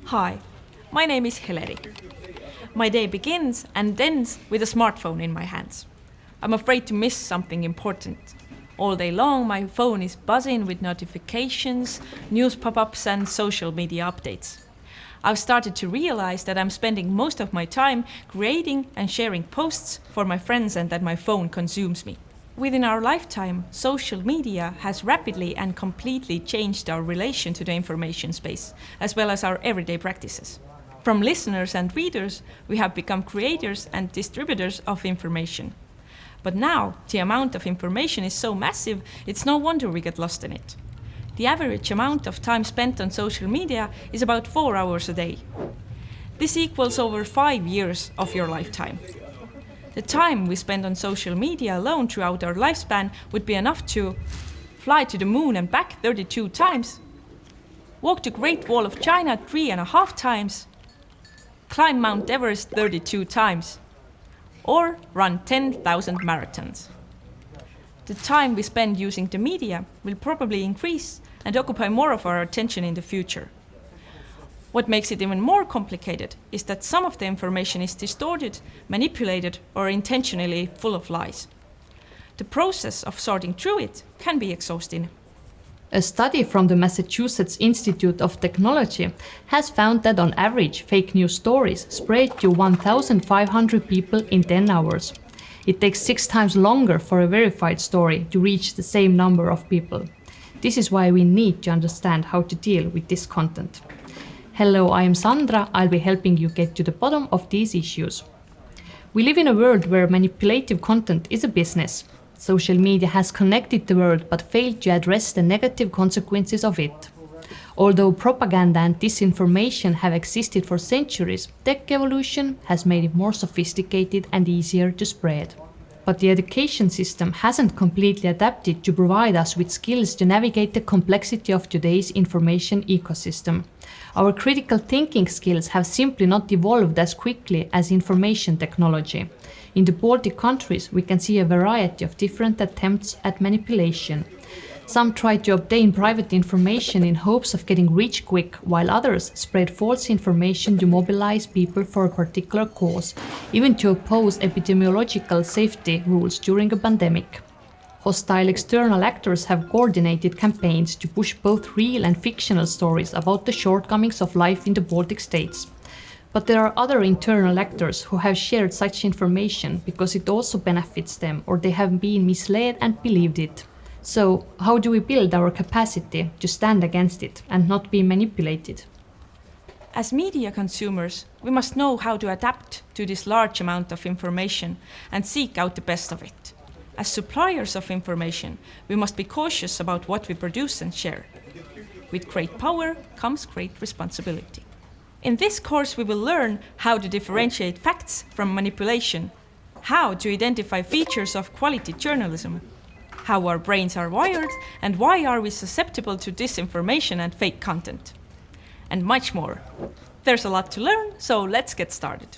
Hi, my name is Heleri. My day begins and ends with a smartphone in my hands. I'm afraid to miss something important. All day long, my phone is buzzing with notifications, news pop-ups, and social media updates. I've started to realize that I'm spending most of my time creating and sharing posts for my friends and that my phone consumes me. Within our lifetime, social media has rapidly and completely changed our relation to the information space, as well as our everyday practices. From listeners and readers, we have become creators and distributors of information. But now, the amount of information is so massive, it's no wonder we get lost in it. The average amount of time spent on social media is about 4 hours a day. This equals over 5 years of your lifetime. The time we spend on social media alone throughout our lifespan would be enough to fly to the moon and back 32 times, walk the Great Wall of China 3.5 times, climb Mount Everest 32 times, or run 10,000 marathons. The time we spend using the media will probably increase and occupy more of our attention in the future. What makes it even more complicated is that some of the information is distorted, manipulated, or intentionally full of lies. The process of sorting through it can be exhausting. A study from the Massachusetts Institute of Technology has found that on average, fake news stories spread to 1,500 people in 10 hours. It takes 6 times longer for a verified story to reach the same number of people. This is why we need to understand how to deal with this content. Hello, I am Sandra. I'll be helping you get to the bottom of these issues. We live in a world where manipulative content is a business. Social media has connected the world but failed to address the negative consequences of it. Although propaganda and disinformation have existed for centuries, tech evolution has made it more sophisticated and easier to spread. But the education system hasn't completely adapted to provide us with skills to navigate the complexity of today's information ecosystem. Our critical thinking skills have simply not evolved as quickly as information technology. In the Baltic countries, we can see a variety of different attempts at manipulation. Some try to obtain private information in hopes of getting rich quick, while others spread false information to mobilize people for a particular cause, even to oppose epidemiological safety rules during a pandemic. Hostile external actors have coordinated campaigns to push both real and fictional stories about the shortcomings of life in the Baltic states. But there are other internal actors who have shared such information because it also benefits them, or they have been misled and believed it. So, how do we build our capacity to stand against it and not be manipulated? As media consumers, we must know how to adapt to this large amount of information and seek out the best of it. As suppliers of information, we must be cautious about what we produce and share. With great power comes great responsibility. In this course, we will learn how to differentiate facts from manipulation, how to identify features of quality journalism, how our brains are wired, and why are we susceptible to disinformation and fake content, and much more. There's a lot to learn, so let's get started.